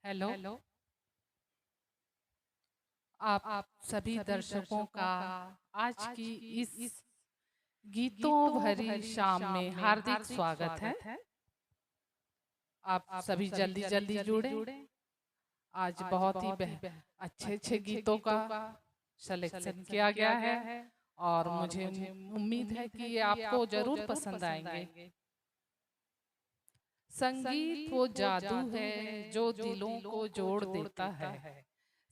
Hello. आप सभी दर्शकों का आज की इस गीतों भरी शाम में हार्दिक स्वागत है। आप सभी जल्दी जल्दी जुड़े। आज बहुत ही अच्छे अच्छे गीतों का सिलेक्शन किया गया है और मुझे उम्मीद है कि ये आपको जरूर पसंद आएंगे। संगीत वो जादू है जो दिलों को जोड़ देता है।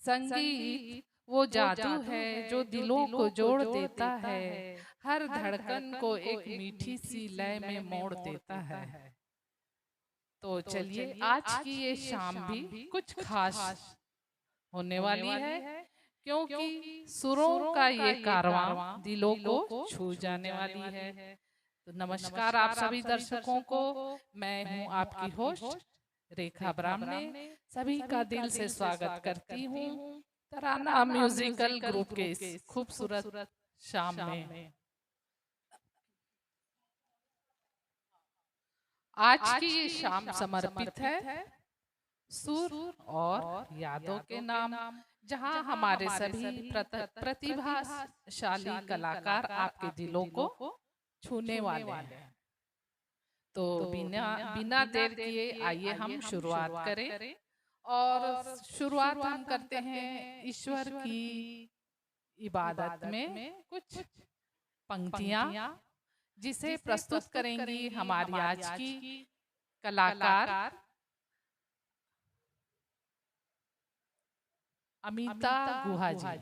संगीत वो जादू है जो दिलों को जोड़ देता है। हर धड़कन को एक मीठी सी लय में मोड़ देता है। तो चलिए आज की ये शाम भी कुछ खास होने वाली है, क्योंकि सुरों का ये कारवां दिलों को छू जाने वाली है। तो नमस्कार आप सभी दर्शकों को। मैं हूं आपकी होस्ट रेखा ब्राह्मणे। सभी का दिल से स्वागत करती हूं तराना म्यूजिकल ग्रुप के इस खूबसूरत शाम में। आज की ये शाम समर्पित है सुर और यादों के नाम, जहां हमारे सभी प्रतिभाशाली कलाकार आपके दिलों को छूने वाले हैं। तो बिना बिना देर किए आइए हम शुरुआत करें। और शुरुआत हम करते हैं ईश्वर की इबादत में कुछ पंक्तियां, जिसे प्रस्तुत करेंगी हमारी आज की कलाकार अमिता गुहा जी।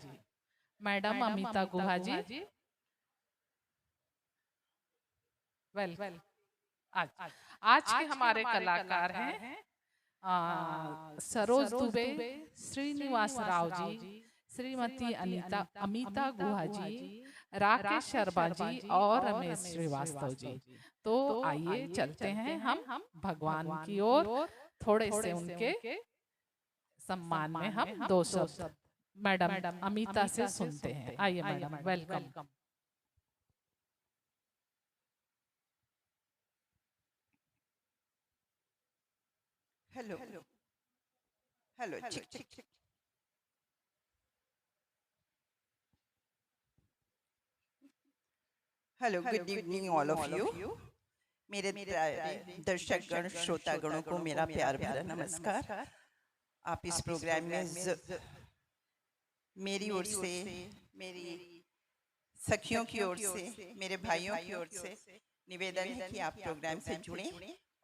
मैडम अमिता गुहा जी, वेल आज आज के हमारे कलाकार हैं सरोज दुबे, श्रीनिवास राव जी, श्रीमती अनीता अमिता गुहा जी, राकेश शर्मा जी और रमेश श्रीवास्तव जी। तो आइए चलते हैं हम भगवान की ओर। थोड़े से उनके सम्मान में हम दो शब्द मैडम अमिता से सुनते हैं। आइए मैडम, वेलकम। हेलो हेलो चिक चिक चिक। Hello, good evening all of you. मेरे प्यारे दर्शकगण श्रोतागणों को मेरा प्यार भरा नमस्कार। आप इस प्रोग्राम में मेरी ओर से, मेरी सखियों की ओर से, मेरे भाइयों की ओर से निवेदन है कि आप प्रोग्राम से जुड़ें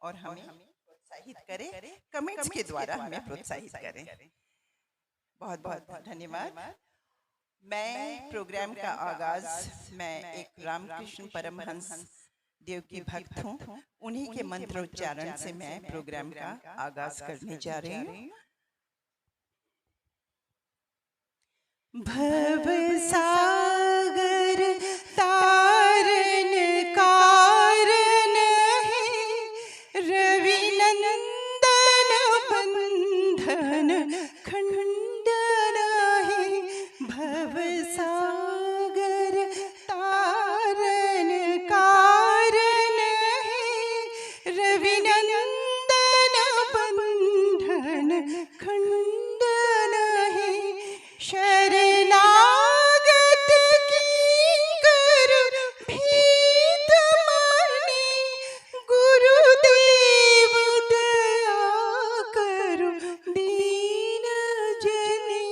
और हमें प्रोत्साहित करें, कमेंट्स के द्वारा हमें प्रोत्साहित करें। बहुत बहुत धन्यवाद। मैं प्रोग्राम का आगाज एक रामकृष्ण परमहंस देव की भक्त हूँ। उन्हीं के मंत्रोच्चारण से मैं प्रोग्राम का आगाज करने जा रही हूँ। भव सागर तारन कारण है, रवि नंदन बंधन खंडन है। भव सागर तारन कारण है, रवि नंदन बंधन खंडन है। शरणागत किंकर भीत माने, गुरुदेव दया करो दीन जनी।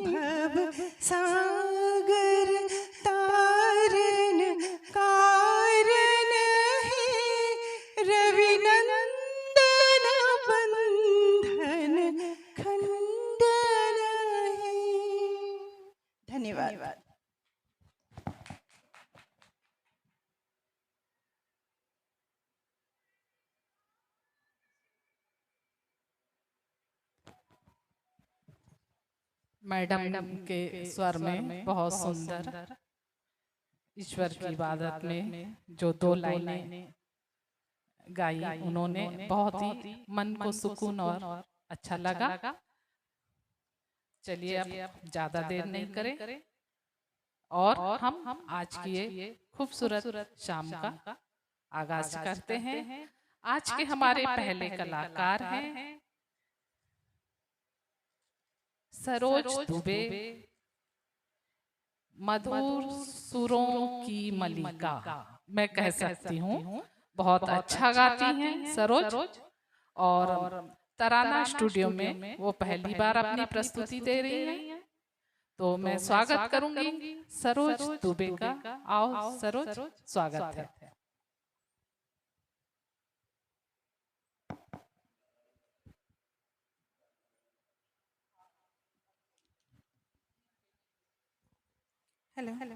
भव सागर तारन कारण है, रवि नंदन बंधन खंडन है। धन्यवाद। मैडम के स्वर में बहुत सुंदर ईश्वर की इबादत में जो दो लाइनें गाई उन्होंने, बहुत ही मन को सुकून और अच्छा लगा। चलिए अब ज्यादा देर नहीं करें और हम आज की ये खूबसूरत शाम का आगाज करते हैं। आज के हमारे पहले कलाकार हैं सरोज दुबे, मधुर सुरों की मलिका, मैं कह सकती हूँ। बहुत अच्छा गाती हैं सरोज। और तराना स्टूडियो में वो पहली बार अपनी प्रस्तुति दे रही हैं। तो मैं स्वागत करूंगी सरोज दुबे का। आओ सरोज, स्वागत है। Hello hello.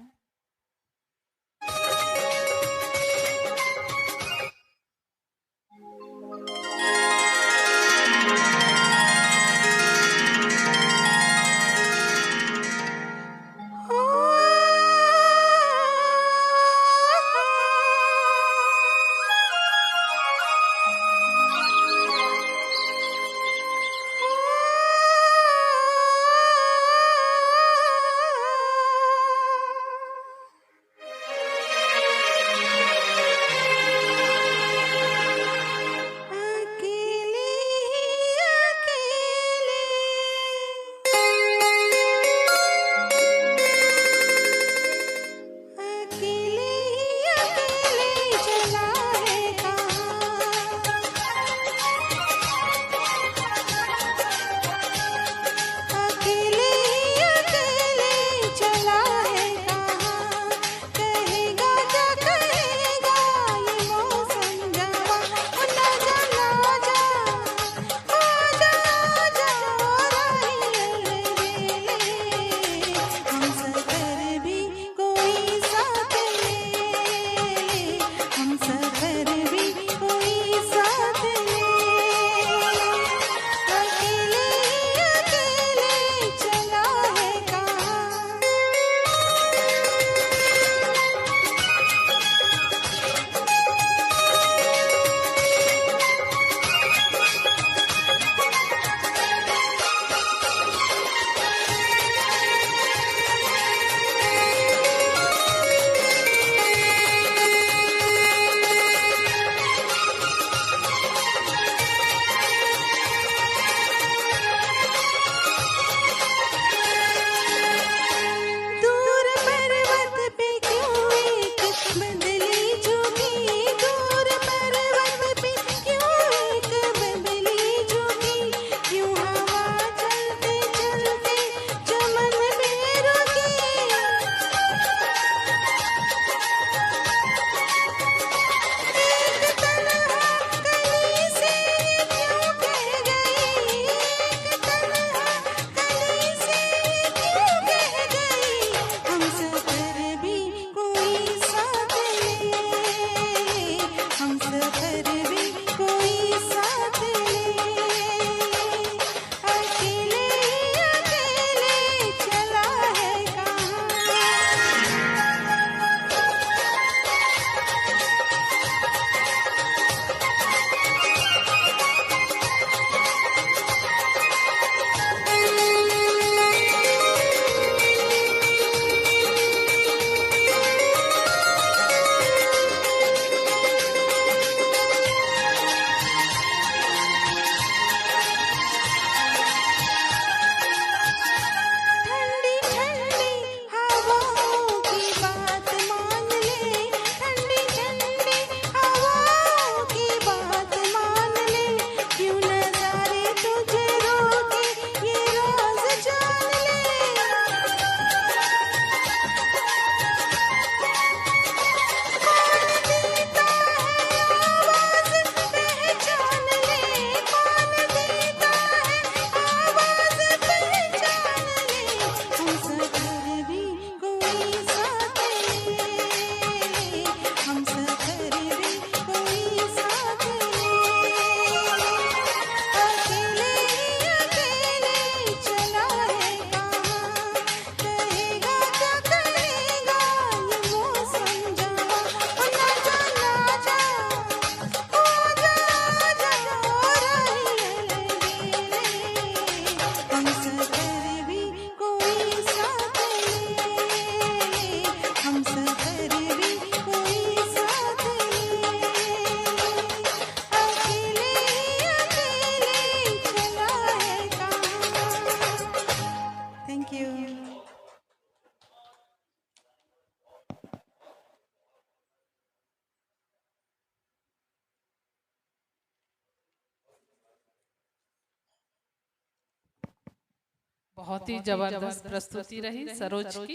बहुत ही जबरदस्त प्रस्तुति रही सरोज की।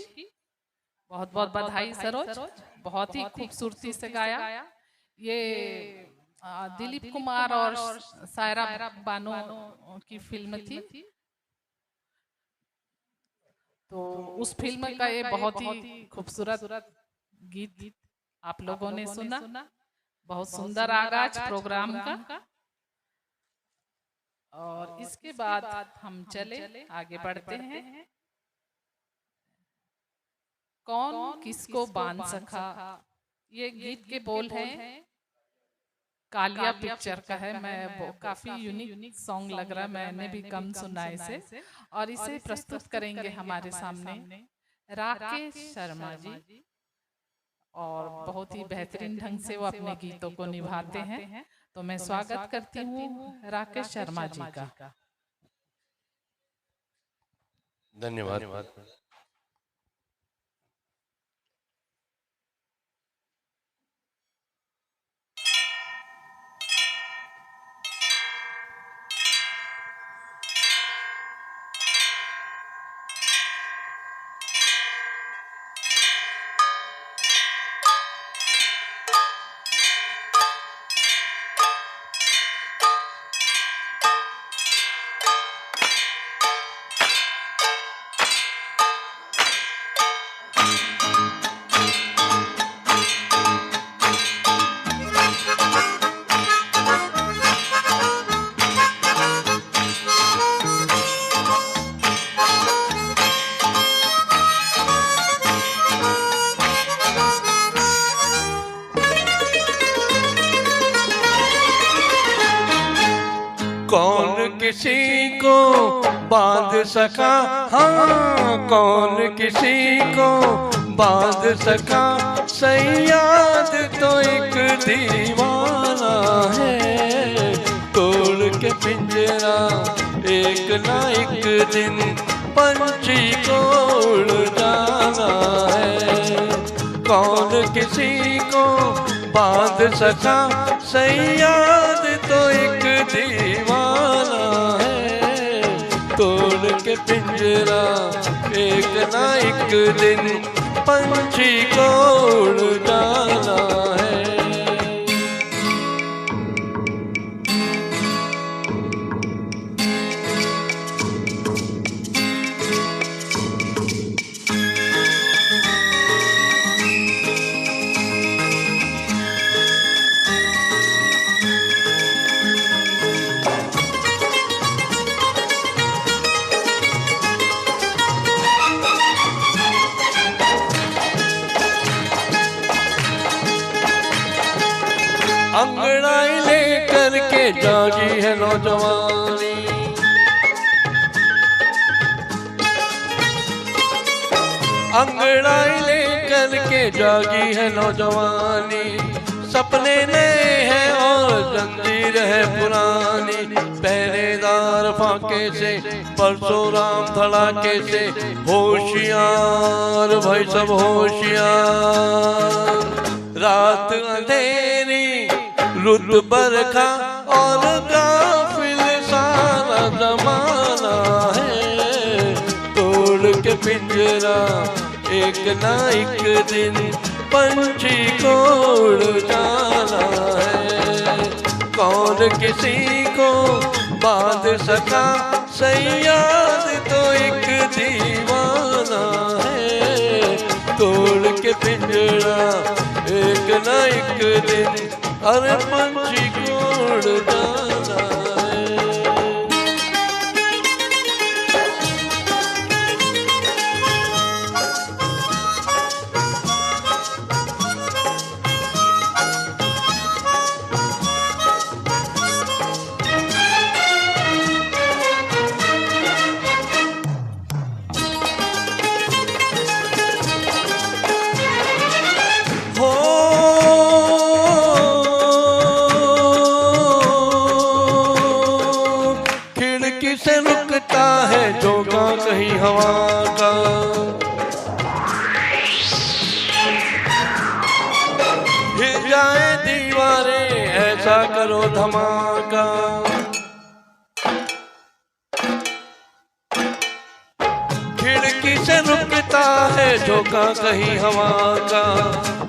बहुत बहुत बधाई सरोज, बहुत ही खूबसूरती से गाया। ये दिलीप कुमार और सायरा बानो की फिल्म थी, तो उस फिल्म का ये बहुत ही खूबसूरत गीत आप लोगों ने सुना। बहुत सुंदर आगाज प्रोग्राम का। और इसके बाद हम चले आगे बढ़ते हैं। कौन किसको बांध सका, ये गीत के बोल हैं, कालिया पिक्चर का है। मैं काफी यूनिक सॉन्ग लग रहा है, मैंने भी कम सुना इसे। और इसे प्रस्तुत करेंगे हमारे सामने राकेश शर्मा जी, और बहुत ही बेहतरीन ढंग से वो अपने गीतों को निभाते हैं। तो मैं स्वागत करती हूँ राकेश शर्मा जी का। धन्यवाद। कौन किसी को बांध सका, हाँ कौन किसी को बांध सका, सैयाद तो एक दीवाना है। तोड़ के पिंजरा एक ना एक दिन पंछी को उड़ जाना है। कौन किसी को बांध सका, सैयाद तो एक दीवाना है। तोड़ के पिंजरा एक ना एक दिन पंछी को उड़ जाना है। अंगड़ाई लेकर के जागी है नौजवानी, अंगड़ाई लेकर के जागी है नौजवानी। सपने नए हैं और जंजीर है पुरानी। पहरेदार फाके से परशुराम धड़ाके से, होशियार भाई सब होशियार। रात अंधेरी रुत बरखा और गाफिल सारा जमाना है। तोड़ के पिंजरा एक ना एक दिन पंछी को उड़ जाना है। कौन किसी को बांध सका, सैयाद तो एक दीवाना है। तोड़ के पिंजरा एक ना एक दिन अरे पंछी को उड़ जाना है। से रुकता है झोंका कहीं हवा का। हिल जाए दीवारें ऐसा करो धमाका। झोंका कहीं हवा का,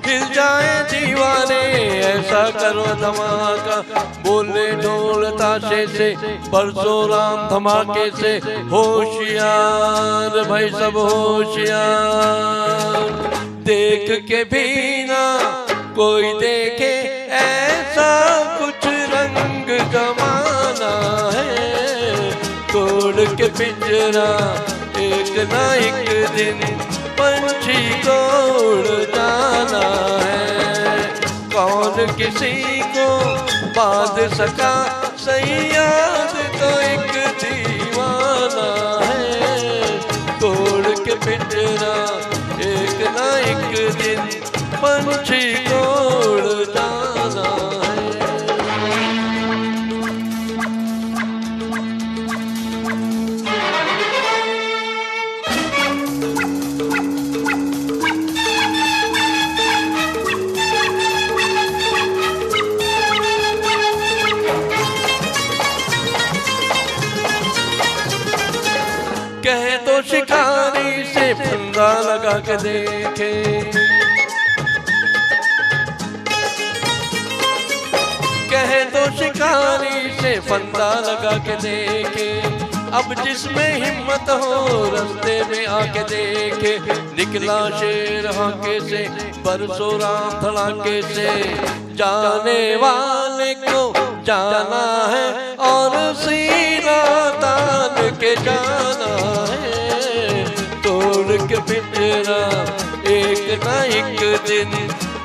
हिल जाए दीवाने ऐसा करो धमाका। बोले ढोल ताशे से परशुराम धमाके से, होशियार भाई सब होशियार। देख के भी ना कोई देखे ऐसा कुछ रंग जमाना है। तोड़ के पिंजरा एक ना एक दिन पंछी को उड़ जाना है। कौन किसी को बांध सका सयाद तो एक दीवाना है। तोड़ के पिंजरा एक ना एक दिन पंछी को उड़ जाना है। कहे तो शिकारी से फंदा लगा के देखे, कहे तो शिकारी से फंदा लगा के देखे। अब जिसमें हिम्मत हो रास्ते में आके देखे। निकला शेर हाके से परशुराम धड़ाके से, जाने वाले को जाना है और सीना तान के जाना है। तोड़ के पिंजरा एक ना एक दिन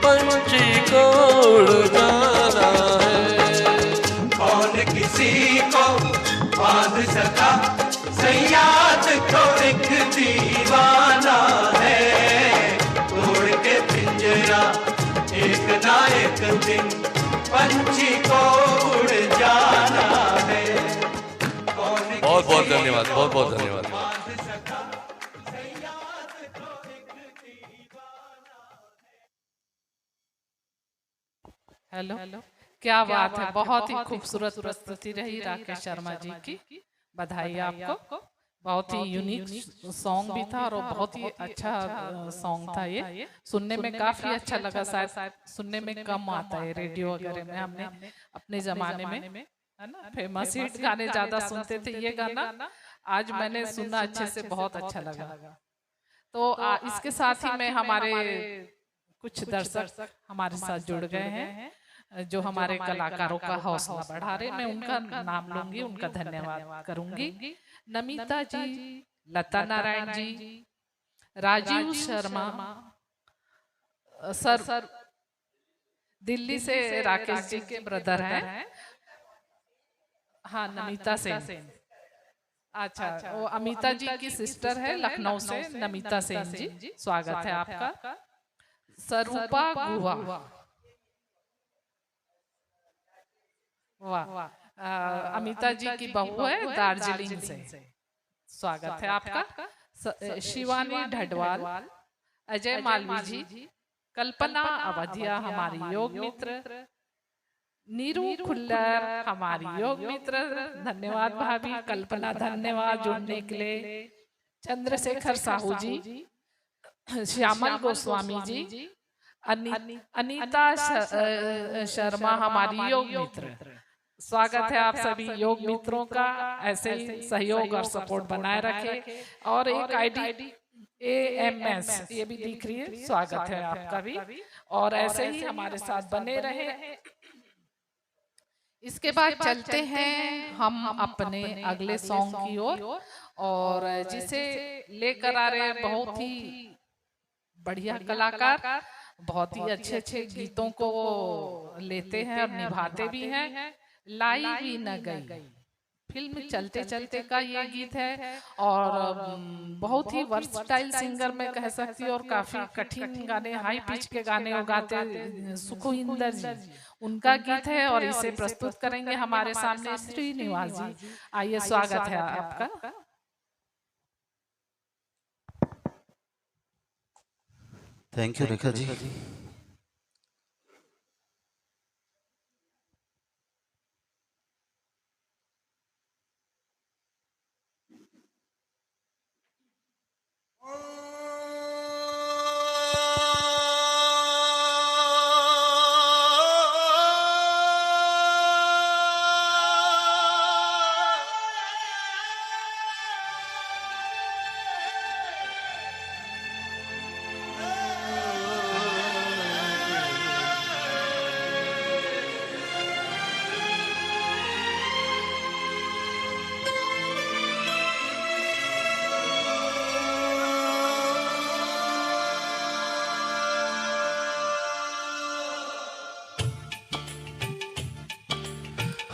पंछी को उड़ जाना है। कौन किसी को बांध सका सयाद तो एक दीवाना है। तोड़ के पिंजरा एक ना एक दिन पंछी को उड़ जाना है। बहुत बहुत धन्यवाद, बहुत बहुत धन्यवाद। हेलो, क्या बात है, बहुत ही खूबसूरत प्रस्तुति रही राकेश शर्मा जी की। बधाई आपको। बहुत ही यूनिक सॉन्ग भी था और बहुत ही अच्छा सॉन्ग था ये। सुनने में काफी अच्छा लगा। शायद सुनने में कम आता है रेडियो वगैरह में। हमने अपने जमाने में है ना फेमस हिट गाने ज्यादा सुनते थे। ये गाना आज मैंने सुना अच्छे से, बहुत अच्छा लगा। तो इसके साथ ही में हमारे कुछ दर्शक हमारे साथ जुड़ गए हैं जो हमारे कलाकारों का हौसला बढ़ा रहे। मैं उनका नाम लूंगी, उनका धन्यवाद करूंगी। नमिता जी, लता नारायण जी, राजीव शर्मा सर, दिल्ली से राकेश जी के ब्रदर हैं। हाँ, नमिता सेन। अच्छा, वो अमिता जी की सिस्टर है लखनऊ से, नमिता सेन जी। स्वागत है आपका। स्वरूपा गुहा, वाह। अमिता जी की बहू है दार्जिलिंग से। स्वागत है आपका। शिवानी ढडवाल, अजय मालवी जी, कल्पना अवधिया हमारी योग मित्र, नीरू खुल्लर हमारी योग मित्र। धन्यवाद भाभी कल्पना, धन्यवाद जुड़ने के लिए। चंद्रशेखर साहू जी, श्यामल गोस्वामी जी, अनीता शर्मा हमारी योग मित्र। स्वागत है आप सभी योग मित्रों का। ऐसे ही सहयोग और सपोर्ट बनाए रखे। और एक आईडी AMS ये भी दिख रही है, स्वागत है आपका भी। और ऐसे ही हमारे साथ बने रहे। इसके बाद चलते हैं हम अपने अगले सॉन्ग की ओर, और जिसे लेकर आ रहे हैं बहुत ही बढ़िया कलाकार। बहुत ही अच्छे अच्छे गीतों को लेते हैं और निभाते भी हैं। लाई भी न गई फिल्म चलते चलते का ये गीत है। और बहुत ही वर्सटाइल सिंगर मैं कह सकती हूँ, और काफी कठिन गाने, हाई पिच के गाने वो गाते सुखविंदर जी, उनका गीत है। और इसे प्रस्तुत करेंगे हमारे सामने श्रीनिवास जी। आइए, स्वागत है आपका। थैंक यू रेखा जी।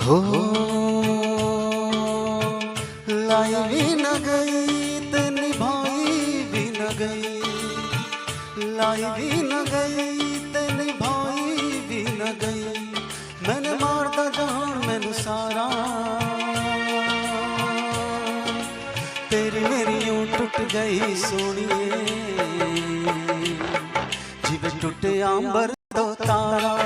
हो लाई भी न गई ते निभाई भी न गई, लाई भी न गई ते निभाई भी न गई। मैंने मारदा जहान मैनू सारा, तेरी मेरी यूं टुट गई सोनिए, जिवें टुटे अंबर तो तारा।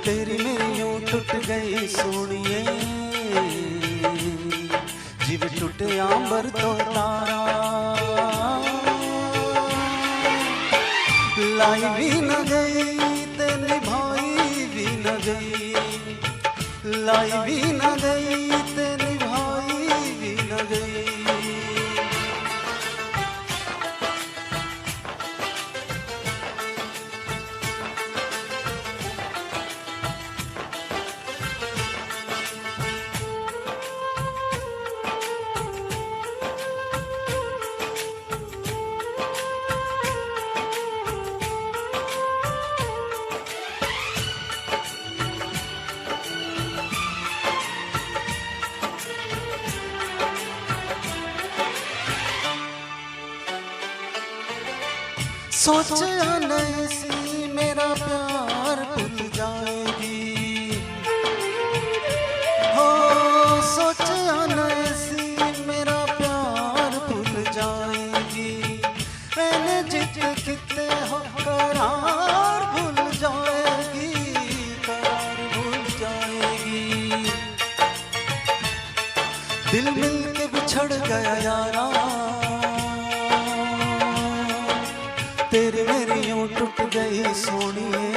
तेरी मेरी यूं टुट गई सोनिए, जिवें टुटे अंबर तो तारा। लाई भी न गई ते निभाई भी न गई, लाई भी न गई ते निभाई भी न गई। सोचा नहीं सी मेरा प्यार भूल जाएगी, हो सोचा नहीं सी मेरा प्यार भूल जाएगी। मैंने जित कितने हो करार भूल जाएगी, करार भूल जाएगी। दिल मिल के बिछड़ गया यारा, तेरी मेरी यूं टूट गई सोनिए,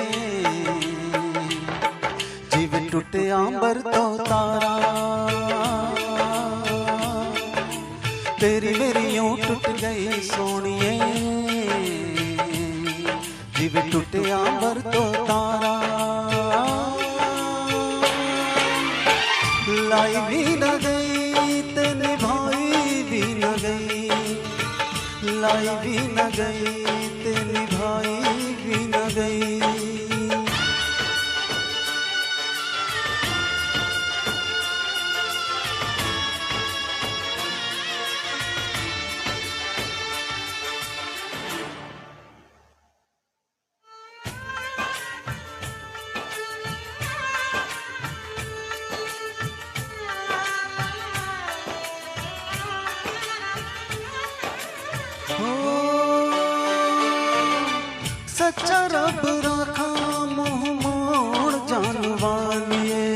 जिवें टूटे अंबर तो तारा। तेरी मेरी यूं टूट गई सोनिए, जिवें टूटे अंबर तो तारा। लाई भी न गई ते निभाई भी न गई, लाई भी न गई ते निभाई भी न गई। सच्चा रब राखा मुँह मोड़ जान वालिए,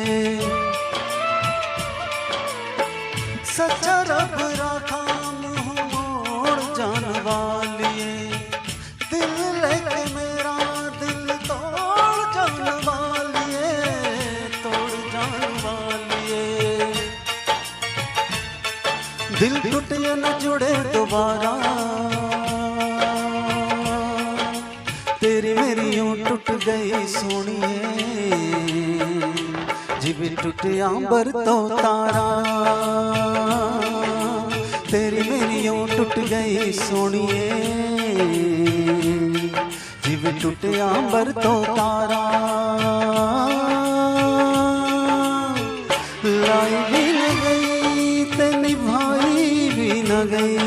सच्चा रब राखा मुँह मोड़ जान वालिए। दिल लेके मेरा दिल तोड़ जान वालिए, तोड़ जान वालिए। दिल टूटे न जुड़े दोबारा, तेरी मेरी यूं टूट गई सोनिए, जिवें टूटे अंबर तो तारा। तेरी मेरी यूं टूट गई सोनिए, जिवें टूटे अंबर तो तारा। लाई भी न गई ते निभाई भी न गई,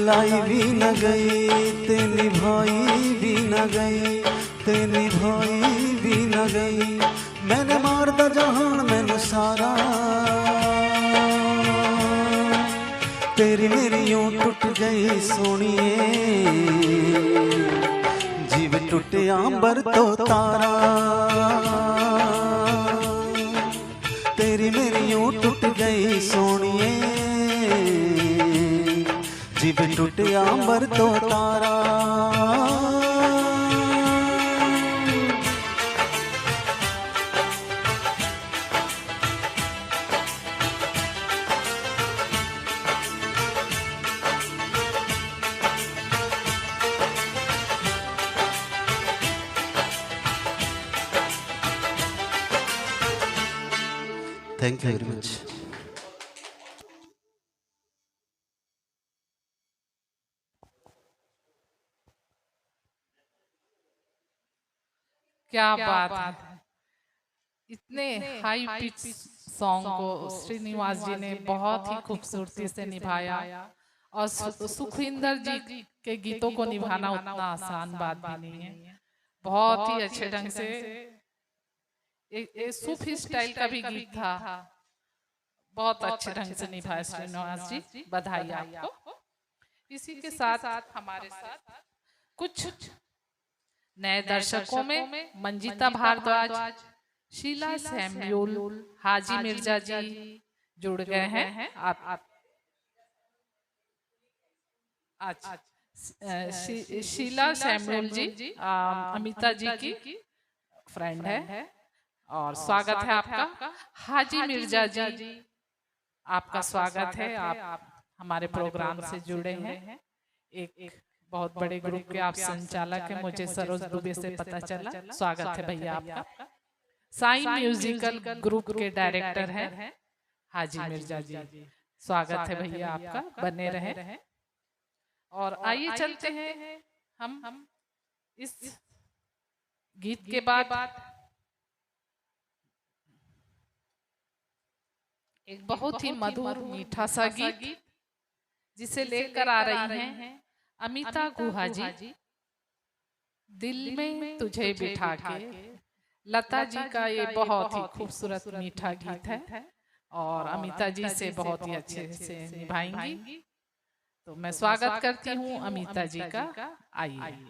लाई भी न गई ते निभाई भी न गई, ते निभाई भी न गई। मैंने मारदा जहान मैनू सारा, तेरी मेरी यूं टूट गई सोनिए, जिवें टूटे अंबर तो तारा। तेरी मेरी यूं टूट गई सोनिए, जिवें टूटे अंबर तो तारा। Thank you very much. क्या बात है, इतने हाई पिच सॉन्ग को श्रीनिवास जी ने बहुत ही खूबसूरती से निभाया। और सुखविंदर जी के गीतों को निभाना उतना आसान बात भी नहीं है। बहुत ही अच्छे ढंग से एक सूफी स्टाइल का भी गीत था, बहुत अच्छे ढंग से निभाया श्रीनिवास जी, बधाई आपको। इसी के साथ हमारे साथ कुछ नए दर्शकों में मंजिता भारद्वाज, शीला सैम्यूल, हाजी मिर्जा जी जुड़ गए हैं। आप अच्छा, शीला सैम्यूल जी अमिता जी की फ्रेंड है और स्वागत है आपका। हाजी मिर्जा जी आपका स्वागत है, आप हमारे प्रोग्राम से जुड़े हैं। एक बहुत बड़े ग्रुप के आप संचालक हैं, मुझे सरोज दुबे से पता चला। स्वागत है भैया आपका। साई म्यूजिकल ग्रुप के डायरेक्टर हैं हाजी मिर्जा जी, स्वागत है भैया आपका, बने रहे। और आइए चलते हैं हम इस गीत के बाद एक बहुत ही मधुर मीठा सा गीत जिसे लेकर आ रही हैं अमिता गुहा जी, दिल में तुझे बिठा के। लता जी का ये बहुत ही खूबसूरत मीठा गीत है और अमिता जी से बहुत ही अच्छे से निभाएंगी। तो मैं स्वागत करती हूँ अमिता जी का। आइए।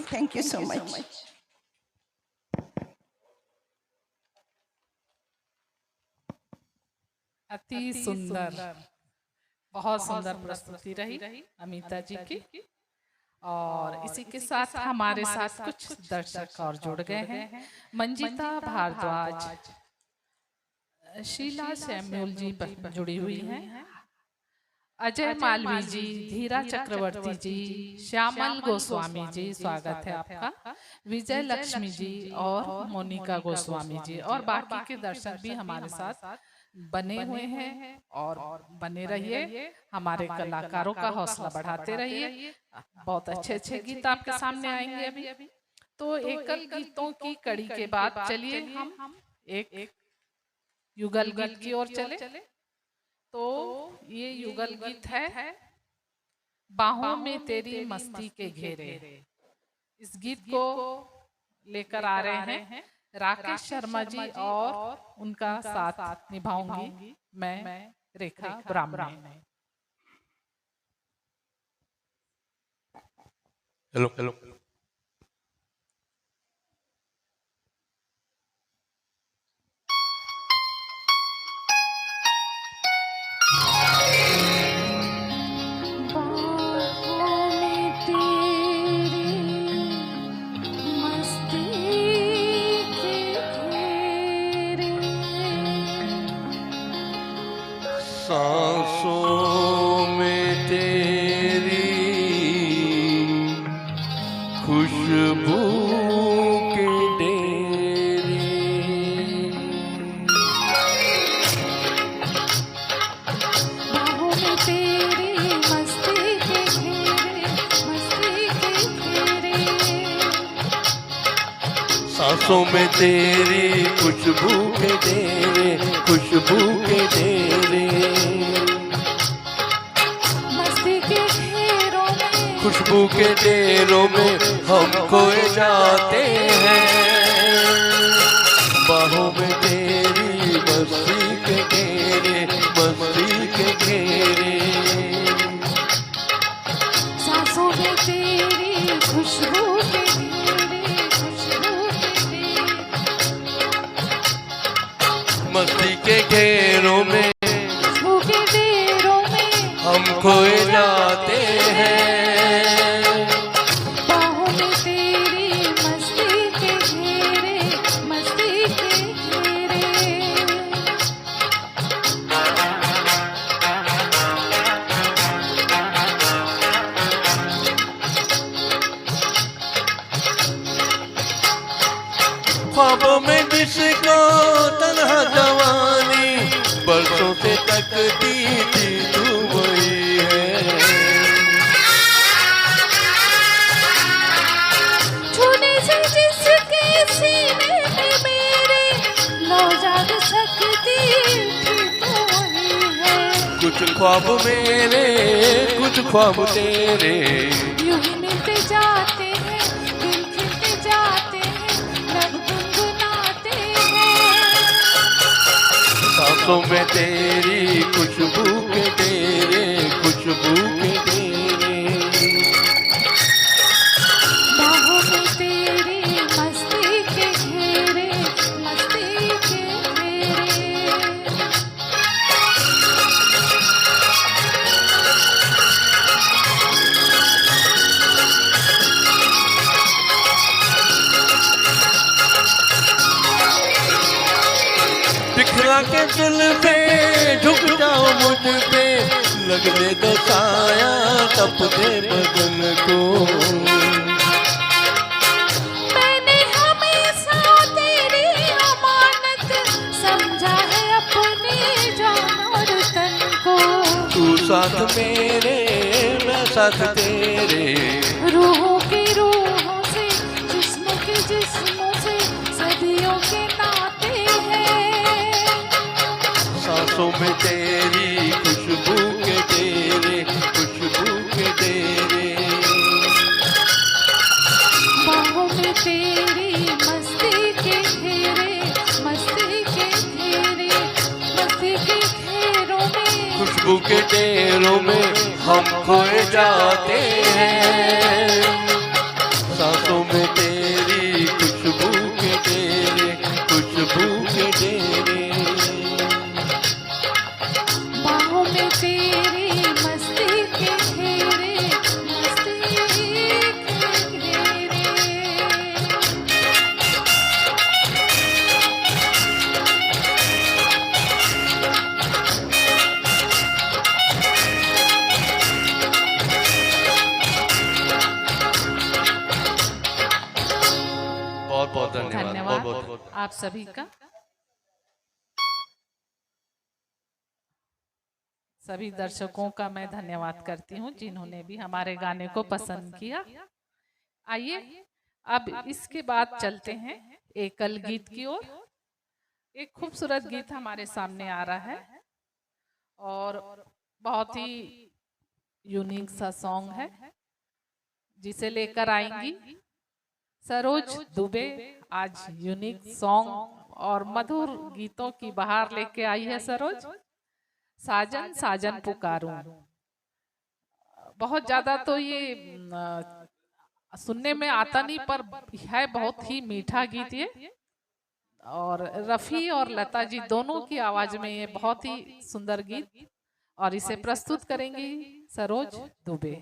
Thank you so much. अति सुंदर, बहुत सुंदर प्रस्तुति रही अमिता जी की। और इसी के साथ हमारे साथ कुछ दर्शक और जुड़ गए हैं। मंजिता भारद्वाज, शीला सैमुअल जी जुड़ी हुई हैं, अजय मालवी जी, धीरा चक्रवर्ती जी, श्यामल गोस्वामी जी, स्वागत है आपका, विजय लक्ष्मी जी और मोनिका गोस्वामी जी, और बाकी के दर्शक भी हमारे साथ बने हुए हैं। और बने रहिए, हमारे कलाकारों का हौसला बढ़ाते रहिए। बहुत अच्छे अच्छे गीत आपके सामने आएंगे अभी। तो एकल गीतों की कड़ी के बाद चलिए हम एक युगल गीत की ओर चले। तो ये युगल गीत है बाहों में तेरी मस्ती के घेरे। इस गीत को लेकर आ रहे हैं राकेश शर्मा जी और उनका साथ निभाऊंगी मैं रेखा ब्राह्मण। Hello hello. सांसों में तेरी खुशबू के डेरे, बाहों में तेरी मस्ती के घेरे, मस्ती के घेरे। सांसों में तेरी खुशबू के डेरे, खुशबू के डेरे, मस्ती के घेरों में, खुशबू के डेरों में हम खोए जाते हैं। बाहों में तेरी मस्ती के घेरे, मस्ती के घेरे, सांसों में तेरी खुशबू के घेरे, खुशबू के घेरे। मस्ती के घेरों में, खुशबू के डेरों में हम खोए जाते हैं। बाहों में तेरी मस्ती के घेरे, मस्ती के घेरे। ख्वाबों में जिसको तन्हा जवानी बरसों से तकती थी तू वही है। छूने से जिसके सीने में मेरे लौ जाग सकती थी तो वही है। कुछ ख्वाब मेरे, कुछ ख्वाब तेरे, यूं ही मिलते जाते हैं, दिल खिलते जाते हैं, लब गुनगुनाते हैं। सांसों में तेरी खुशबू के डेरे, खुशबू के डेरे, बाहों में तेरी मस्ती के घेरे, मस्ती के घेरे। बिखरा के दिल पे झुक जाओ मुझ पे, लगने दो साया तपते बदन को। मैंने हमेशा तेरी अमानत समझा है अपनी जान और तन को। तू साथ मेरे, मैं साथ तेरे, रूहों की रूहों से, जिस्मों के जिस्मों से सदियों के नाते हैं। सांसों में तेरी खुशबू के डेरे, खुशबू के डेरे, बाहों में तेरी मस्ती के घेरे, मस्ती के घेरे, मस्ती के घेरों में, खुशबू के डेरों में हम खोए जाते हैं। सांसों बहुत धन्यवाद, बहुत बहुत धन्यवाद आप सभी का। सभी दर्शकों का मैं धन्यवाद करती हूँ जिन्होंने भी हमारे गाने को पसंद किया। आइए अब इसके बाद चलते हैं एकल गीत की ओर। एक खूबसूरत गीत हमारे सामने आ रहा है और बहुत ही यूनिक सा सॉन्ग है जिसे लेकर आएंगी सरोज दुबे। आज यूनिक सॉन्ग और मधुर गीतों की बहार लेके आई है सरोज। साजन साजन पुकारूं। बहुत ज्यादा तो ये सुनने में आता नहीं पर है बहुत ही मीठा गीत ये। और रफी और लता जी दोनों की आवाज में ये बहुत ही सुंदर गीत और इसे प्रस्तुत करेंगी सरोज दुबे।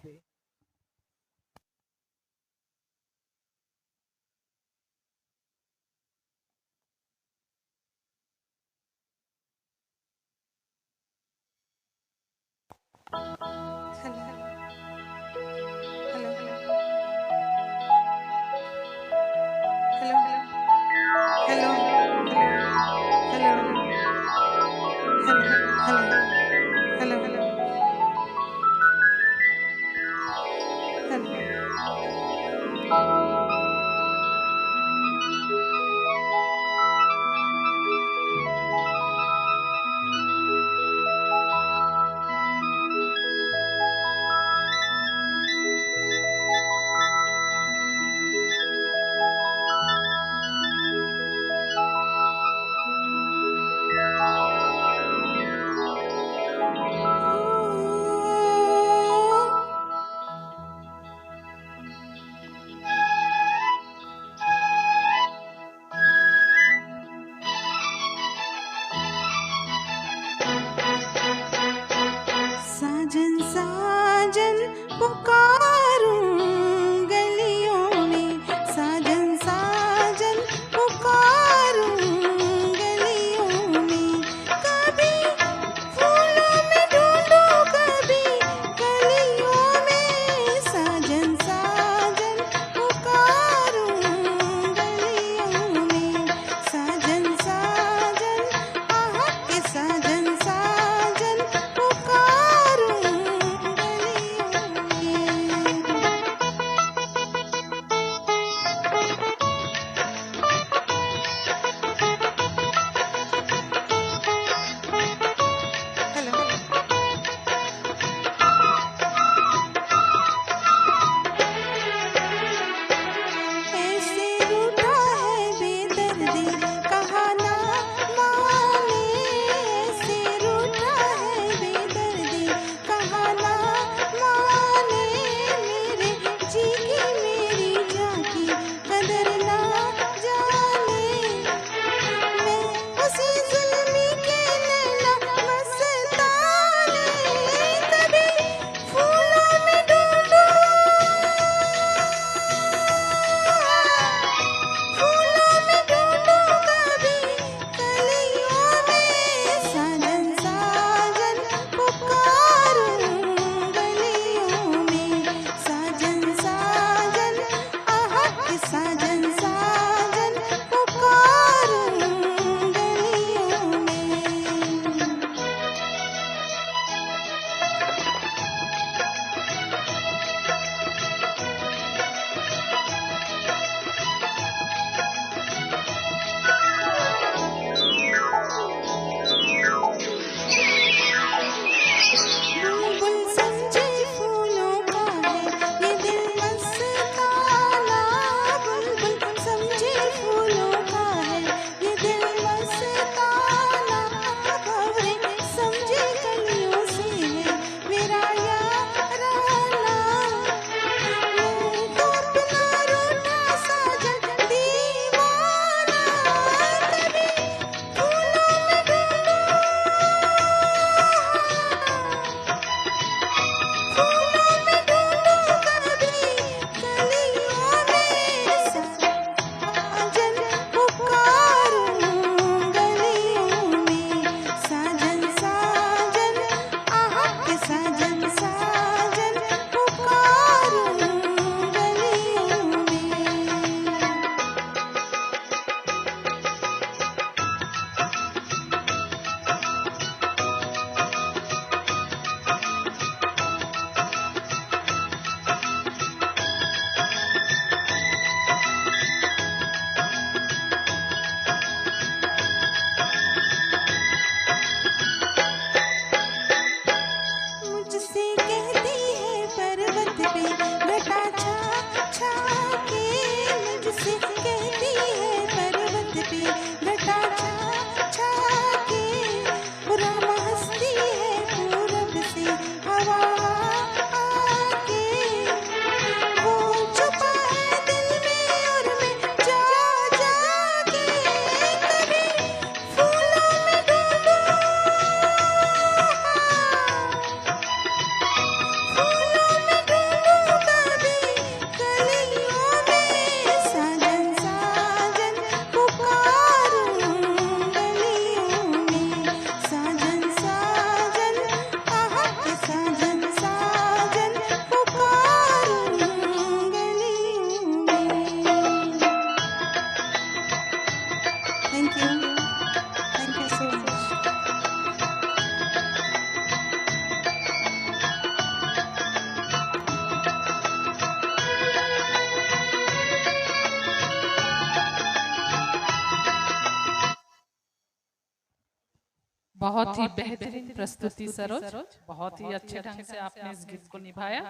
बहुत ही बेहतरीन प्रस्तुति सरोज, बहुत ही अच्छे ढंग से आपने इस गीत को निभाया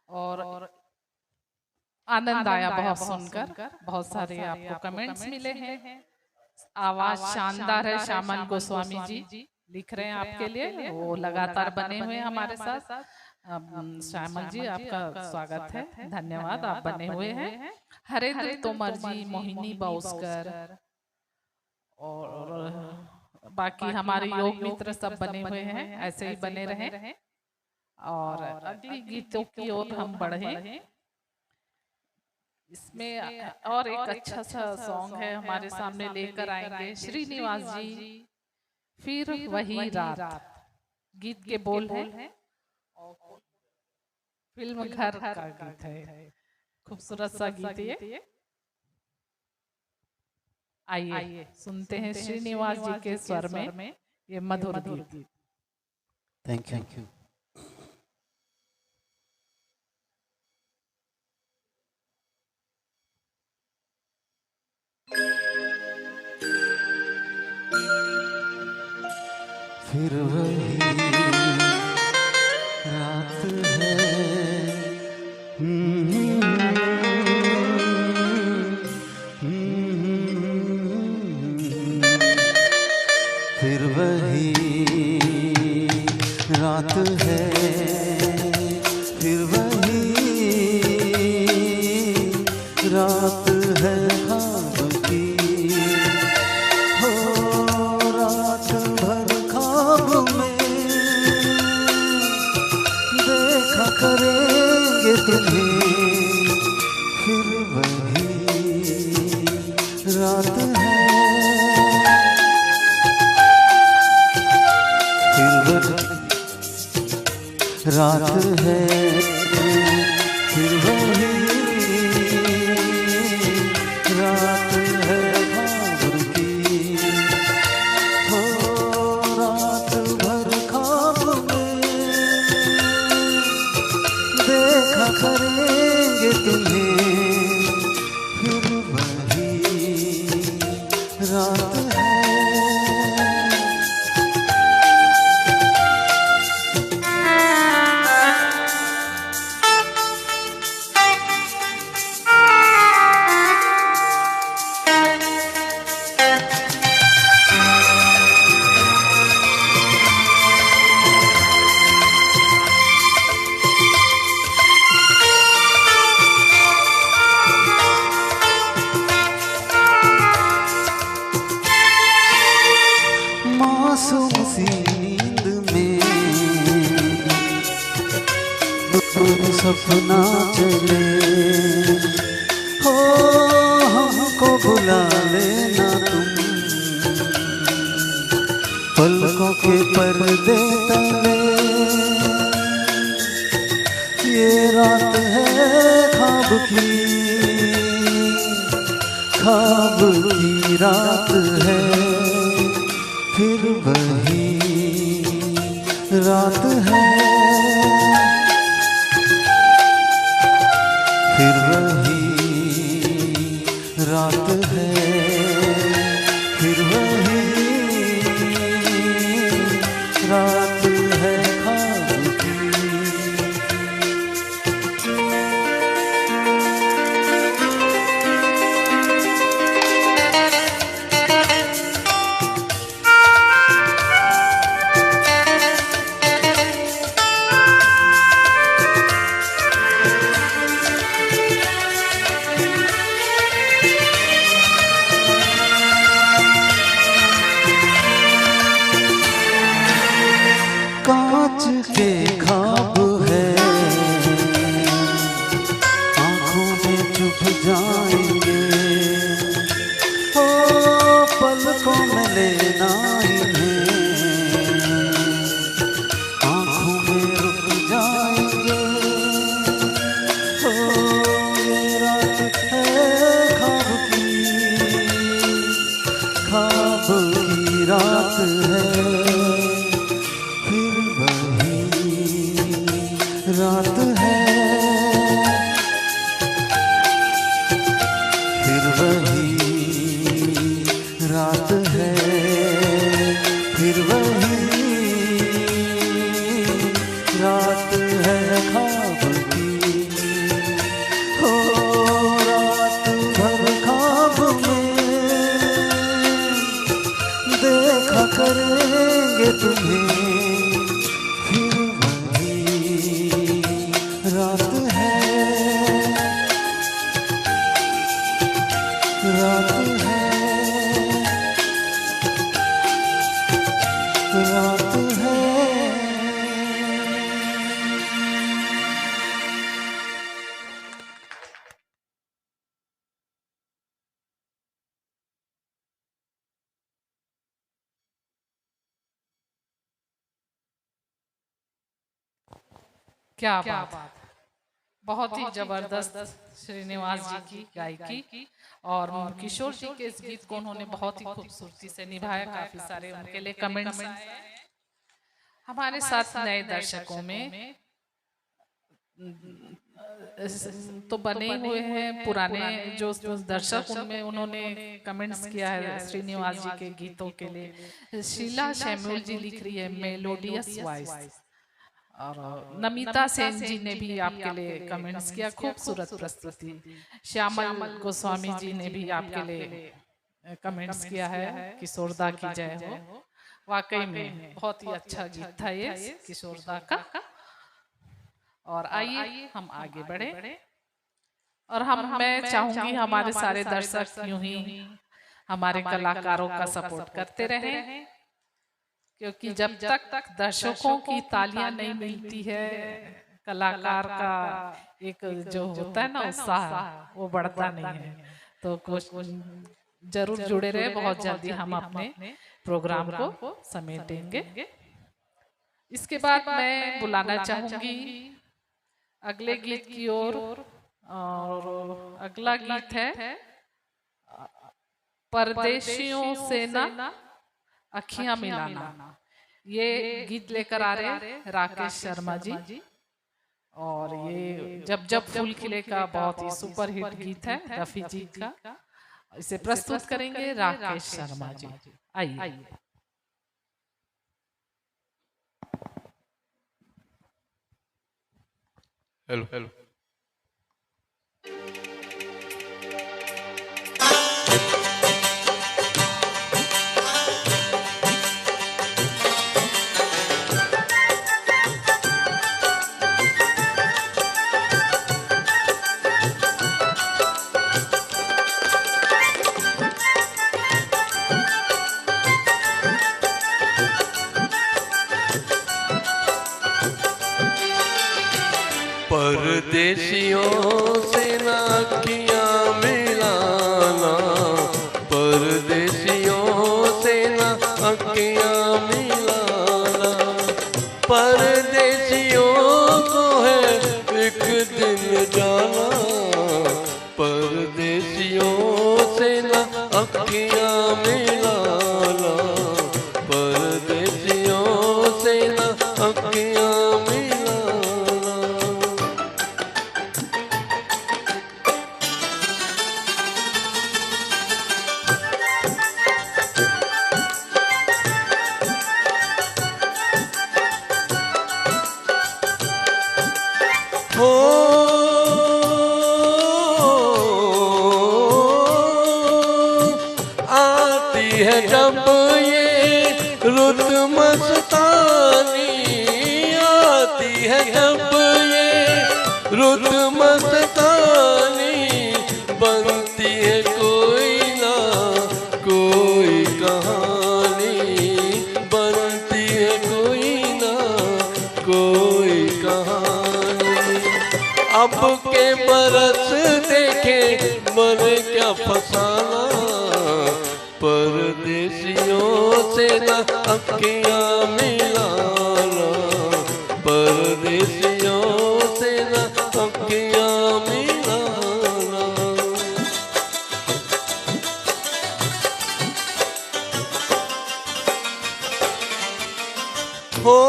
और आनंद आया बहुत सुनकर। बहुत सारे आपको कमेंट्स मिले हैं। आवाज शानदार है। श्यामल गोस्वामी जी लिख रहे हैं आपके लिए, वो लगातार बने हुए हैं हमारे साथ। श्यामल जी आपका स्वागत है, धन्यवाद, आप बने हुए हैं। हरेंद्र तोमर जी, मोहिनी बाउस्कर और बाकी हमारे योग मित्र सब बने हुए हैं, ऐसे ही बने रहे। और अगली गीतों की ओर हम बढ़े। इसमें और एक अच्छा सा सॉन्ग है हमारे सामने लेकर आएंगे श्रीनिवास जी, फिर वही रात। गीत के बोल हैं और फिल्म घर का गीत है। खूबसूरत सा गीत है। आइए सुनते हैं श्रीनिवास जी के स्वर में ये मधुर गीत। Thank you. फिर वही रात है, फिर वही रात है, फिर वही रात है ख्वाब की। हो रात भर ख्वाब में देखा करेंगे तुम्हें, फिर वही रात है, रात है, फिर वही रात है ख्वाब की। हो रात भर ख्वाब में देखा करेंगे तुम्हें, फिर वही रात है। मासूम सी नींद में सपना चले, हो हमको बुला लेना तुम पलकों के पर्दे तले। ये रात है ख्वाब की, ख्वाब की रात है, फिर वही रात है, फिर वही रात है, फिर वही रात है ख्वाब की। कांच के ख्वाब है, आंखों में चुभ जाएंगे, हो पलकों में लेना इन्हें, आंखों में रुक जाएंगे। हो ये रात है ख्वाब की रात है, रात है, फिर वही रात है, फिर वही क्या बात, बहुत ही जबरदस्त श्रीनिवास जी की गायकी। और किशोर जी के इस गीत को उन्होंने बहुत ही खूबसूरती से निभाया। काफी सारे उनके लिए कमेंट्स आए हैं। हमारे साथ नए दर्शकों में तो बने हुए हैं, पुराने जो दर्शक उनमें उन्होंने कमेंट्स किया है श्रीनिवास जी के गीतों के लिए। शीला शैम्यूल जी लिख रही है मेलोडियस वॉइस, और नमिता सेन जी ने भी आपके लिए कमेंट्स किया, खूबसूरत प्रस्तुति। श्यामल गोस्वामी जी ने भी आपके लिए कमेंट्स किया है, किशोरदा की जय हो। वाकई में बहुत ही अच्छा गीत था ये किशोरदा का। और आइए हम आगे बढ़े, और मैं चाहूंगी हमारे सारे दर्शक यूं ही हमारे कलाकारों का सपोर्ट करते रहें, क्योंकि जब तक दर्शकों की तालियां नहीं मिलती है, कलाकार का एक जो होता है ना उत्साह, वो बढ़ता नहीं है। तो कुछ जरूर जुड़े रहे, बहुत जल्दी हम अपने प्रोग्राम को समेटेंगे। इसके बाद मैं बुलाना चाहूंगी अगले गीत की ओर, और अगला गीत है परदेशियों से ना अखियां मिलाना। ये गीत लेकर आ रहे राकेश शर्मा जी, और ये जब जब फूल खिले का बहुत ही सुपर हिट गीत है रफी जी का। इसे प्रस्तुत करेंगे राकेश शर्मा जी। आइए। Hello hello. परदेशियों से ना अखियां मिलाना, परदेशियों से ना अखियां मिलाना। परदेशियों को है एक दिन जाना, परदेशियों से ना अखियां मिलाना, परदेशियों से ना अखियां आती है जब ये रुत मस्तानी, आती है जब ये रुत मस्तानी, बनती है कोई ना कोई कहानी, बनती है कोई ना कोई कहानी। अब के बरस देखे मन क्या फसाना, परदेशियों से न अखियां मिलाना, परदेशियों से न अखियां मिलाना। हो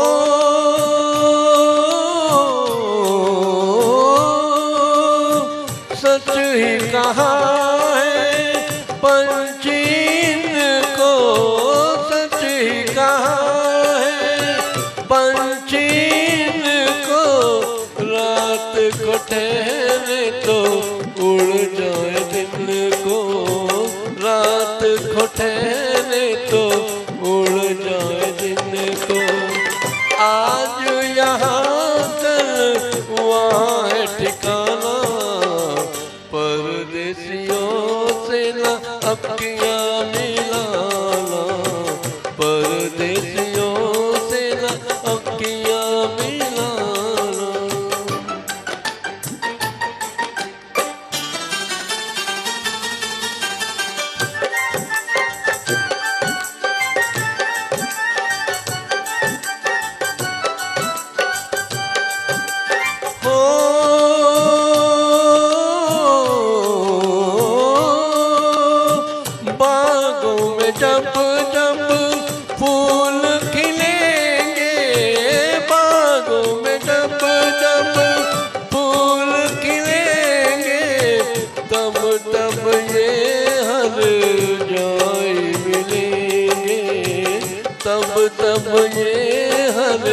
सच ही कहा है पंछी को, सच ही कहा है पंछी को, रात को ठहरे तो उड़ जाए दिन को, रात को ठहरे तो उड़ जाए दिन को। आज यहाँ कल वहाँ है ठिकाना, परदेशियों से न अखियां मिलाना, परदेशियों से न अखियां मिलाना। में जब जब फूल खिलेंगे, बागों में जब जब फूल खिलेंगे, तब तब ये हर जाई मिलेंगे, तब तब ये हर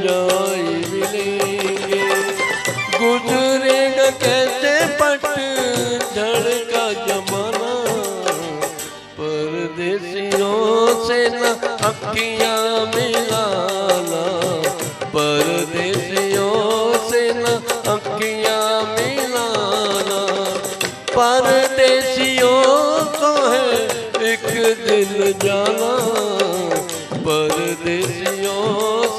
जाई मिलेंगे। गुजरेगा कैसे पतझड़ का जमाना, परदेसियों से न अखियां मिलाना, परदेसियों से न अखियां मिलाना। परदेसियों को है एक दिन जाना, परदेसियों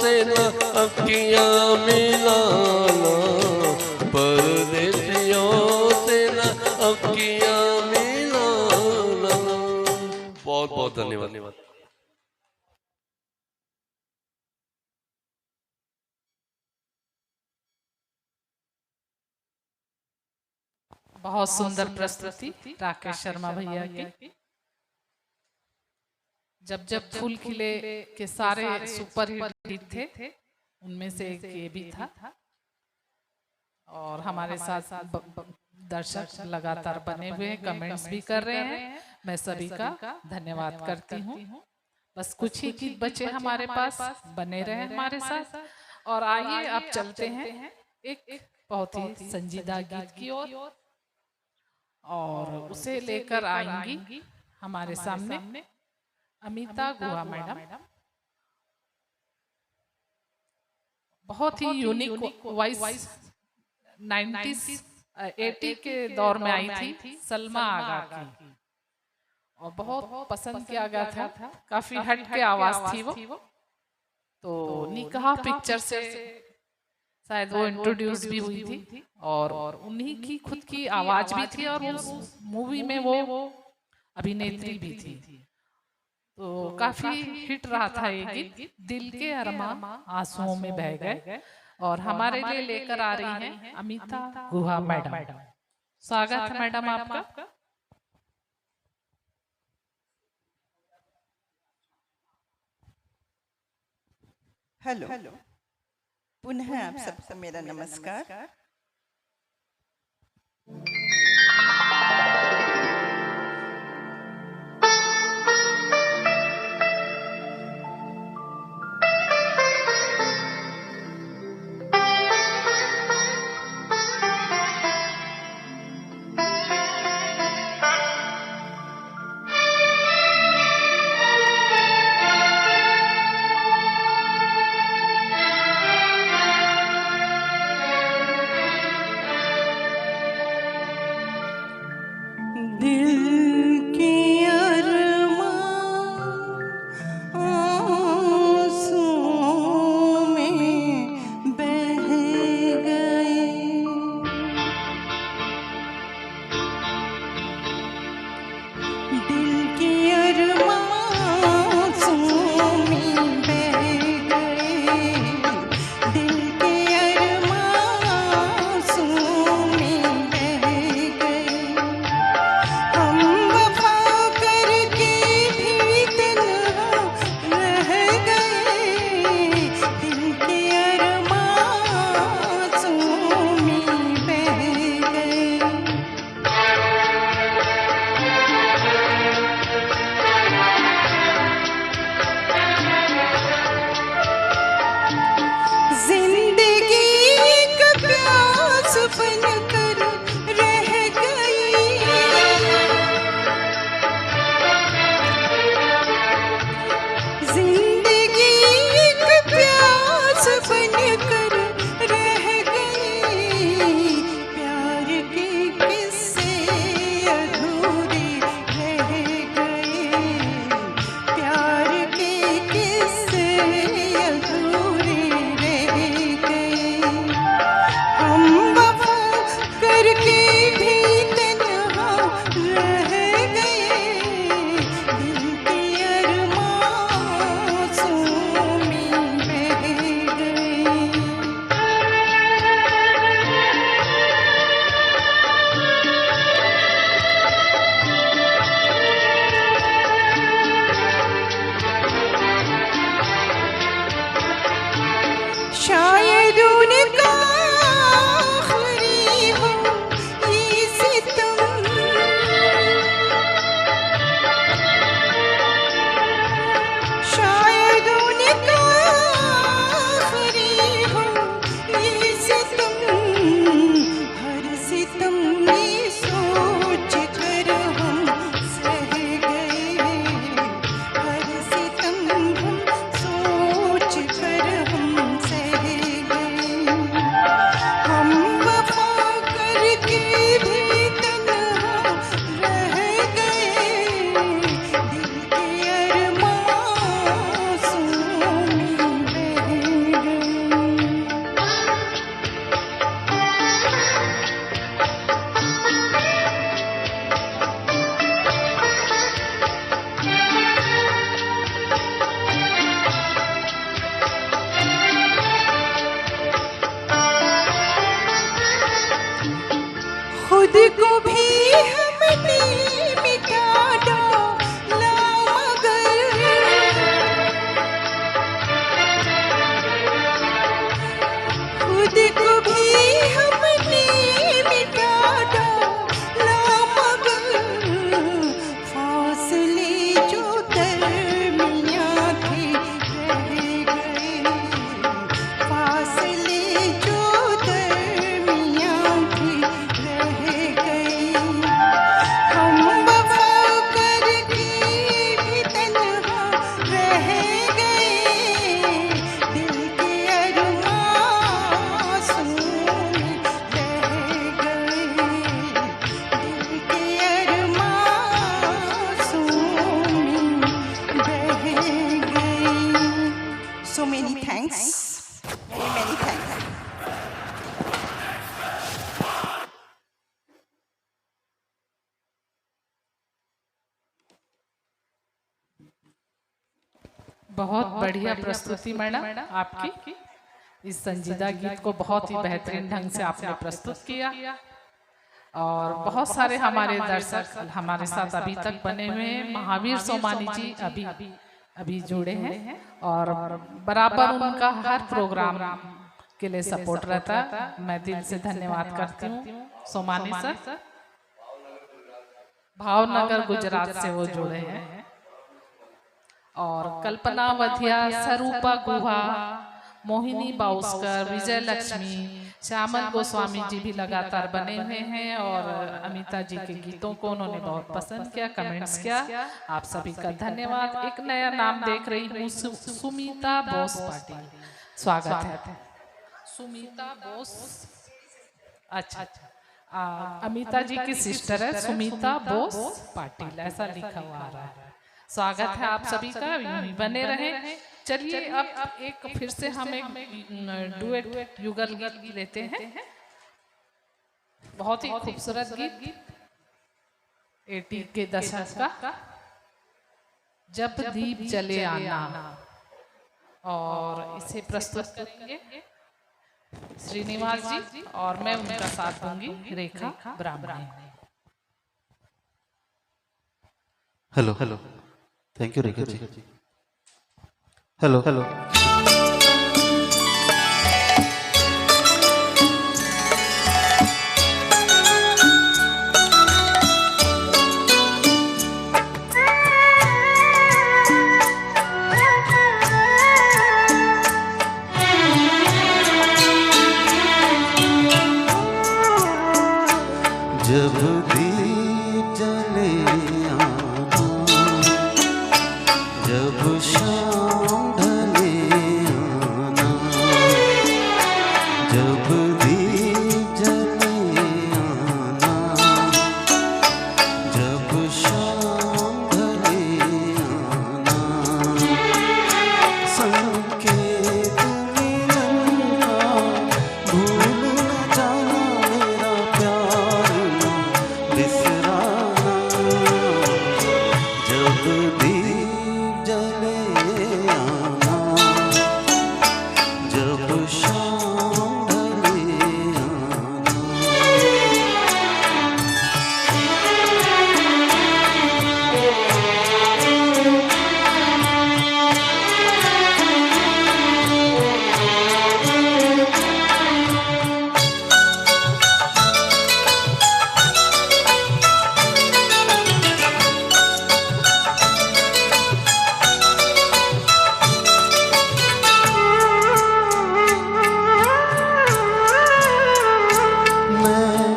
से न अखियां मिलाना, परदेसियों से न अखियां मिलाना। बहुत बहुत धन्यवाद। बहुत सुंदर प्रस्तुति राकेश शर्मा भैया की। जब जब फूल खिले के सारे सुपरहिट हिट थे, उनमें से एक ये भी था। और हमारे साथ दर्शक लगातार बने हुए हैं, कमेंट्स भी कर रहे हैं। मैं सभी का धन्यवाद करती हूँ। बस कुछ ही गीत बचे हमारे पास, बने रहे हमारे साथ। और आइए अब चलते हैं एक बहुत ही संजीदा गीत की ओर, और उसे लेकर आएंगी हमारे सामने अमिता गुहा मैडम। बहुत ही यूनिक वॉइस 90s 80 के दौर में आई थी सलमा आगा की, और बहुत पसंद किया गया था। काफी हट के आवाज थी वो। तो निकाह पिक्चर से शायद वो इंट्रोड्यूस भी हुई थी, और उन्हीं की खुद की आवाज भी थी, और उस मूवी में वो अभिनेत्री भी थी। तो काफी हिट रहा था ये गीत, दिल के अरमां आंसुओं में बह गए। और हमारे लिए लेकर आ रही हैं अमिता गुहा मैडम। स्वागत है मैडम आपका। हेलो, पुनः आप सबको मेरा नमस्कार। खुद को भी हमने मिटा डाला मगर खुद को भी हमने मिटा डाला मगर फासले जो दरमियां थे रह गए फासले जो दरमियां थे रह गए हम वफा करके भी तन्हा रह गए दिल के अरमासूम रह गए दिल के अरमासूम रह गए So many thanks. Many thanks. बहुत बढ़िया प्रस्तुति मैडम आपकी। इस संजीदा गीत को बहुत ही बेहतरीन ढंग से आपने प्रस्तुत किया और बहुत सारे हमारे दर्शक हमारे साथ अभी तक बने हुए हैं। महावीर सोमानी जी अभी जुड़े हैं और बराबर उनका हर प्रोग्राम के लिए सपोर्ट रहता है। मैं दिल से धन्यवाद करती हूँ सोमानी सर। भावनगर गुजरात से वो जुड़े हैं और कल्पना वधिया, स्वरूपा गुहा, मोहिनी बाउस्कर, विजय लक्ष्मी, श्यामल गोस्वामी जी भी लगातार बने हुए हैं और अमिता जी के गीतों को उन्होंने बहुत पसंद किया, कमेंट्स किया। आप सभी का धन्यवाद। एक नया नाम देख रही हूँ, सुमिता बोस पाटिल, स्वागत है। सुमिता बोस, अच्छा अमिता जी की सिस्टर है सुमिता बोस पाटिल, ऐसा लिखा हुआ आ रहा है। स्वागत है आप सभी का, बने रहे। चलिए अब एक फिर से हम एक डुएट युगल गीत लेते हैं। बहुत ही खूबसूरत गीत 80 के दशक का, जब दीप जले आना, और इसे प्रस्तुत करेंगे श्रीनिवास जी और मैं उनका साथ दूंगी Rekha Brahmani. Hello hello, thank you Rekha ji. Hello hello, जब दीप जले आना, जब शाम ढले आना, जब दीप जले आना, जब शाम ढले आना, संकेत मिलन का भूल न जाना, मेरा प्यार न बिसराना। जब दीप जले आना, जब शाम ढले आना। मैं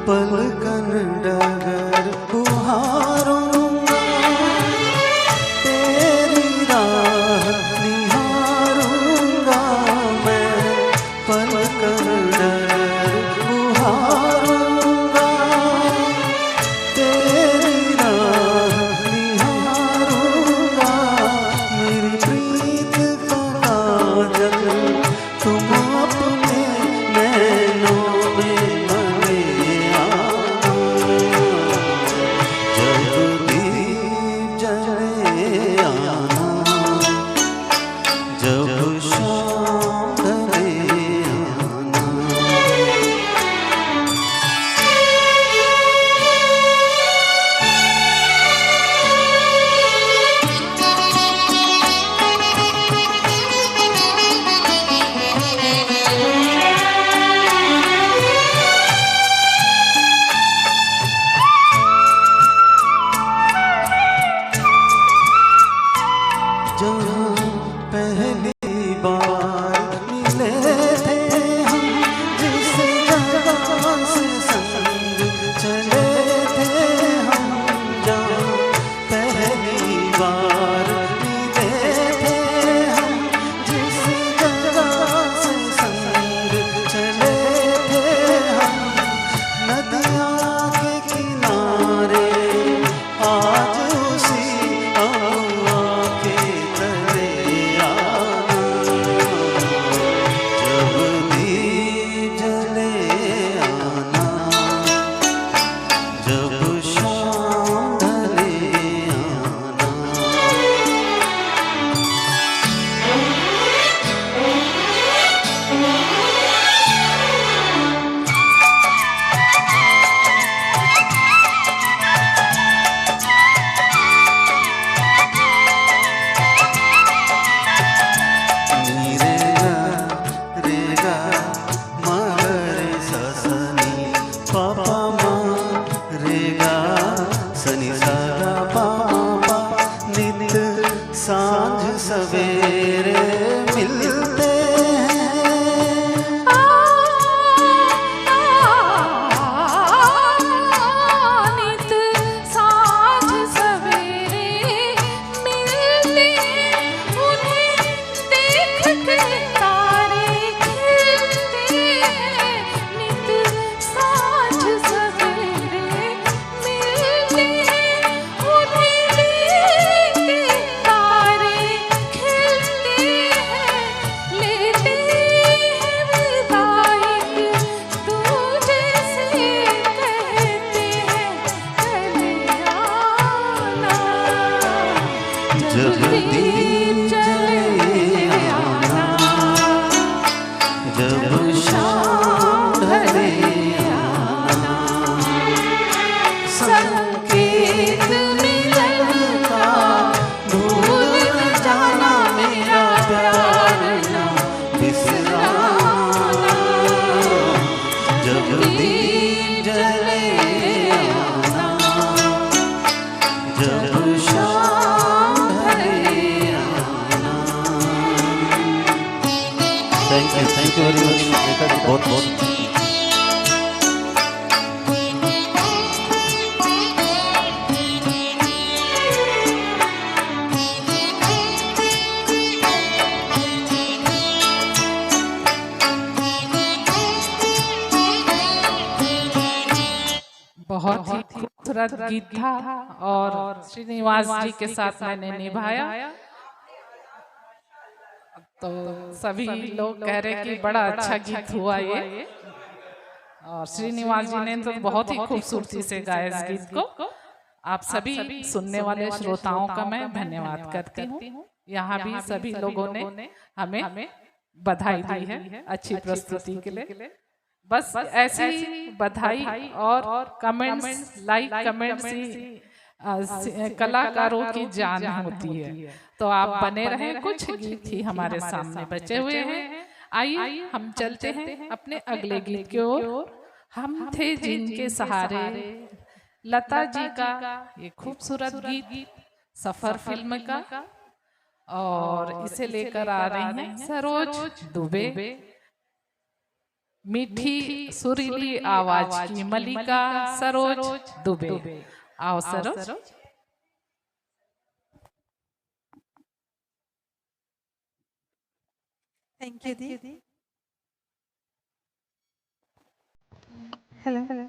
पलकन डगर बुहारूंगा, तेरी राह निहारूंगा। मैं पलकन डगर बुहारूंगा, तेरी राह निहारूंगा। मेरी प्रीत का काजल तुम अपने नैनों में बने आना। दरिया के किनारे आज उसी अम्मा के तले आना। जब दीप जले आना, जब शाम ढले आना। नी रे गा मा रे सा सा नी पा पा मा रे गा सनी सा गा पा पा। नित सांझ सवेरे मिलते हैं। नित साँझ सवेरे मिलते उन्हें देख के तारे खिलते हैं। नित साँझ सवेरे मिलते उन्हें देख के तारे खिलते हैं। लेते हैं विदाई तुझे से कहते हैं चले आना। जब दीप जले आना, जब शाम ढले आना। संकेत मिलन का भूल न जाना मेरा प्यार ना बिसराना। जब दीप जले आना, जब शाम ढले आना। Thank you very much Rekha ji, बहुत बहुत। बहुत ही खूबसूरत गीत था और श्रीनिवास जी के साथ मैंने निभाया। तो सभी लोग कह रहे कि बड़ा अच्छा गीत हुआ ये, और श्रीनिवास जी ने तो बहुत ही खूबसूरती से गाया इस गीत को। आप सभी सुनने वाले श्रोताओं का मैं धन्यवाद करती हूँ। यहाँ भी सभी लोगों ने हमें बधाई दी है अच्छी प्रस्तुति के लिए। बस ऐसी ही बधाई और कमेंट्स, लाइक कमेंट्स ही कलाकारों की जान होती है। तो आप बने रहें, कुछ गीत ही हमारे सामने बचे हुए हैं। आइए हम चलते हैं अपने अगले गीत की ओर। हम थे जिनके सहारे, लता जी का ये खूबसूरत गीत सफर फिल्म का, और इसे लेकर आ रही हैं सरोज दुबे। मीठी सुरीली आवाज की मलिका सरोज दुबे। आओ सरोज। थैंक यू दी। Hello.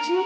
Thank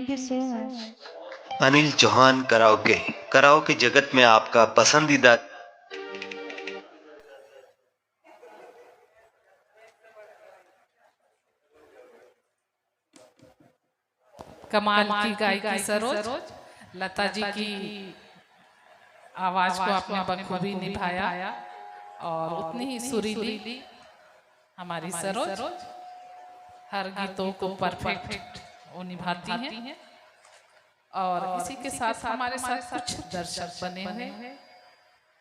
you so much. Anil Chauhan karaoke karaoke जगत में आपका पसंदीदा कमाल की गायकी सरोज लता जी की आवाज को आपने बखूबी निभाया और उतनी ही सुरीली हमारी सरोज हर गीतों को परफेक्ट वो निभाती हैं। और इसी के साथ हमारे साथ कुछ दर्शक बने हुए हैं।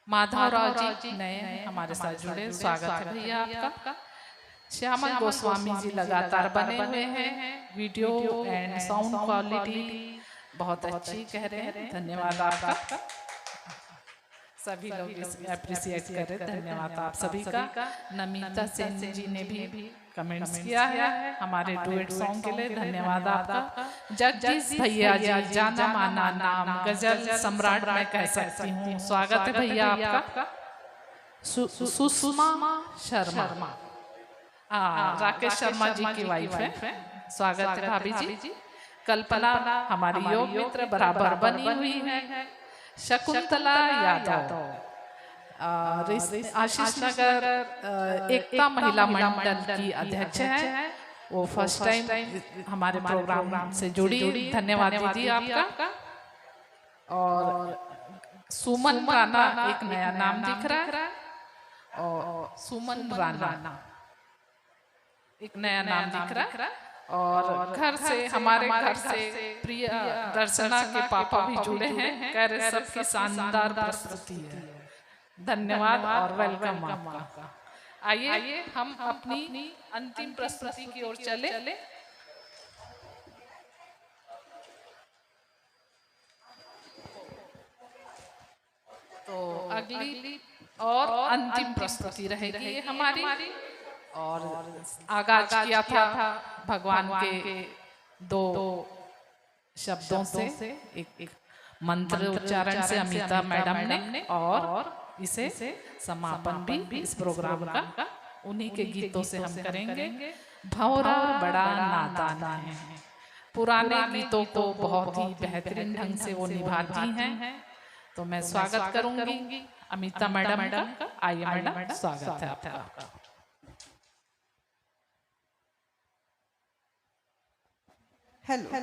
माधवराव जी नए हमारे साथ जुड़े, स्वागत है भैया आपका। श्यामल गोस्वामी जी लगातार बने हुए हैं। वीडियो एंड साउंड क्वालिटी बहुत अच्छी कह रहे हैं, धन्यवाद आपका। सभी लोग अप्रिशिएट कर रहे, धन्यवाद आप सभी का। नमिता सेन जी ने भी कमेंट्स किया है हमारे डुएट सॉन्ग के लिए, धन्यवाद आपका। जगदीश भैया जी जाना माना नाम गजल सम्राट मैं कह सकती हूँ, स्वागत है भैया आपका। सुषमा शर्मा राकेश शर्मा जी की वाइफ है, स्वागत है भाभी जी। कल्पना हमारी योग मित्र बराबर बनी हुई है। शकुंतला यादव आशीष नगर एकता महिला मंडल की अध्यक्ष है, वो फर्स्ट टाइम हमारे प्रोग्राम से जुड़ी, धन्यवाद दीदी आपका। और सुमन राणा एक नया नाम दिख रहा है, और सुमन राणा एक नया नाम दिख रहा है। और घर से हमारे घर से प्रिय दर्शना के पापा भी जुड़े हैं, कह रहे सबकी शानदार प्रस्तुति है, धन्यवाद और वेलकम आपका। आइए हम अपनी अंतिम प्रस्तुति की ओर चले। तो अगली और अंतिम प्रस्तुति रहेगी हमारी। और आगाज किया था भगवान के दो शब्दों से, एक मंत्र उच्चारण से अमिता मैडम ने, और इसे समापन भी इस प्रोग्राम का उन्हीं के गीतों से हम करेंगे। भंवरा बड़ा नादान है, पुराने गीतों को बहुत ही बेहतरीन ढंग से वो निभाती हैं। तो मैं स्वागत करूंगी अमिता मैडम का। आइए मैडम, स्वागत है आपका। हेलो।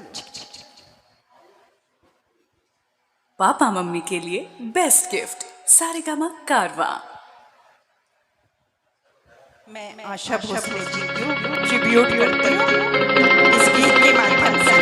पापा मम्मी के लिए बेस्ट गिफ्ट सारेगामा कारवां। मैं आशा भोसले जी को ट्रिब्यूट करती हूँ इस गीत के माध्यम से।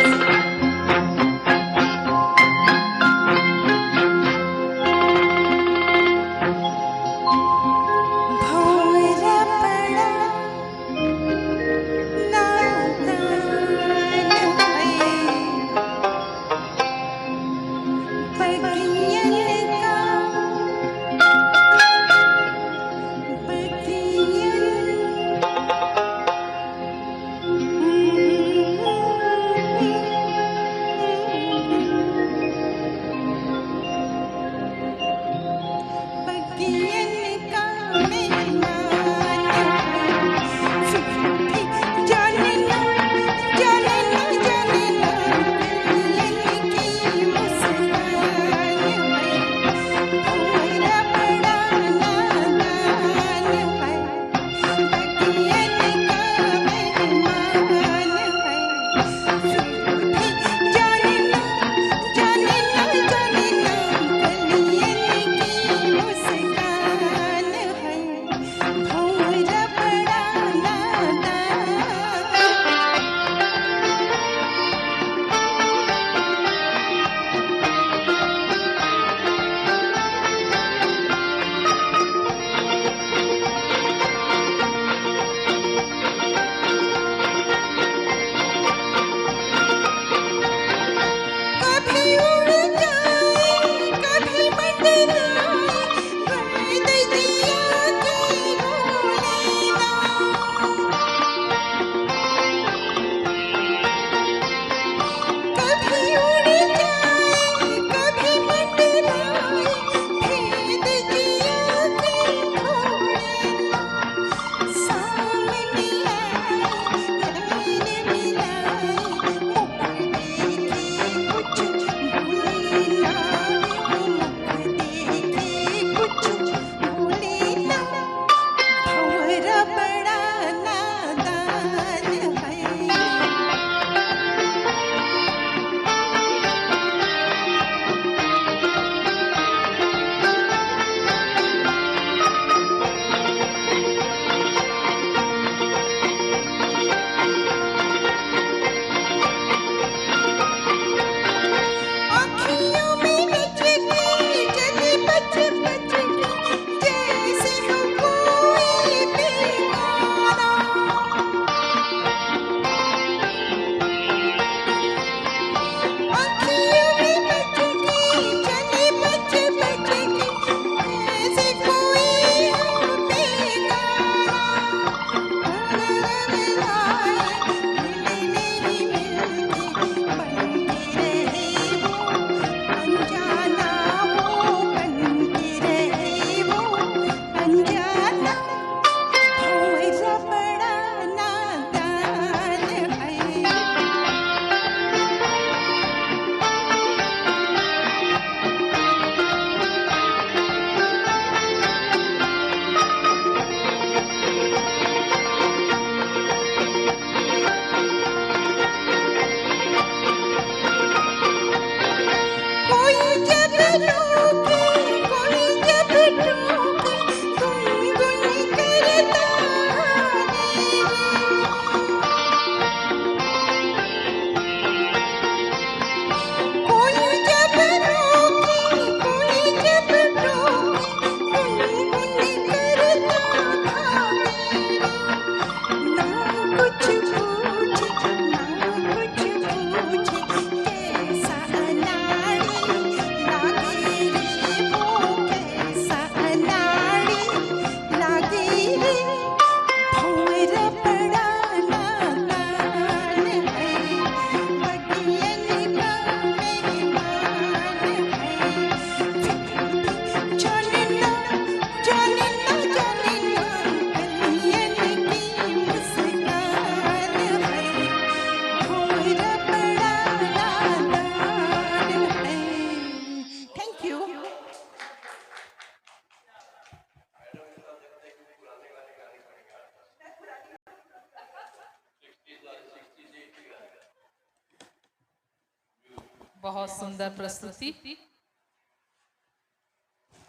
बहुत सुंदर प्रस्तुति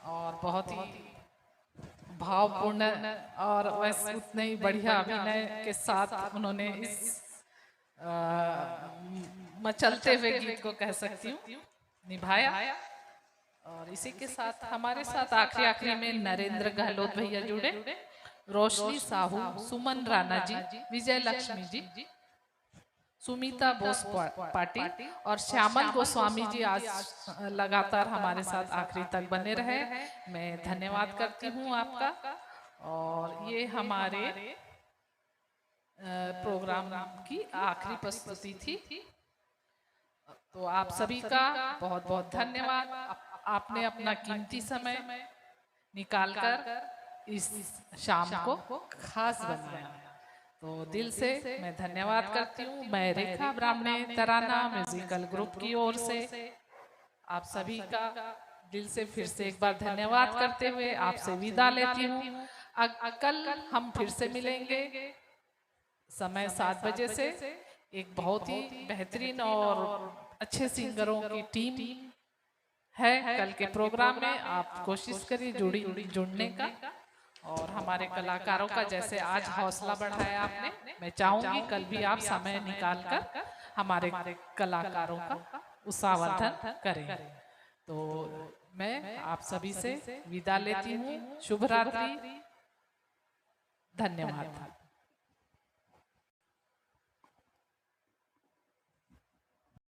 और बहुत ही भावपूर्ण और वैसे उतने ही बढ़िया अभिनय के साथ उन्होंने इस मचलते हुए गीत को कह सकती हूँ निभाया। और इसी के साथ हमारे साथ आखिरी में नरेंद्र गहलोत भैया जुड़े, रोशनी साहू, सुमन राणा जी, विजय लक्ष्मी जी, सुमिता बोस पाटिल और श्यामल गोस्वामी जी आज लगातार हमारे साथ आखिरी तक बने रहे। मैं धन्यवाद करती हूँ आपका। और ये हमारे प्रोग्राम की आखिरी प्रस्तुति थी। तो आप सभी का बहुत बहुत धन्यवाद। आपने अपना कीमती समय निकालकर इस शाम को खास बनाया, तो दिल से मैं धन्यवाद करती हूँ। मैं रेखा ब्राह्मणे तराना म्यूजिकल ग्रुप की ओर से आप सभी का दिल से फिर से एक बार धन्यवाद करते हुए आपसे विदा लेती हूँ। कल हम फिर से मिलेंगे समय 7 बजे से। एक बहुत ही बेहतरीन और अच्छे सिंगरों की टीम है कल के प्रोग्राम में। आप कोशिश करिए जुड़ने का और हमारे कलाकारों का जैसे आज हौसला बढ़ाया आपने, मैं चाहूंगी कल भी आप समय निकालकर हमारे कलाकारों का उत्साहवर्धन करें। तो मैं आप सभी से विदा लेती हूँ। शुभ रात्रि, धन्यवाद।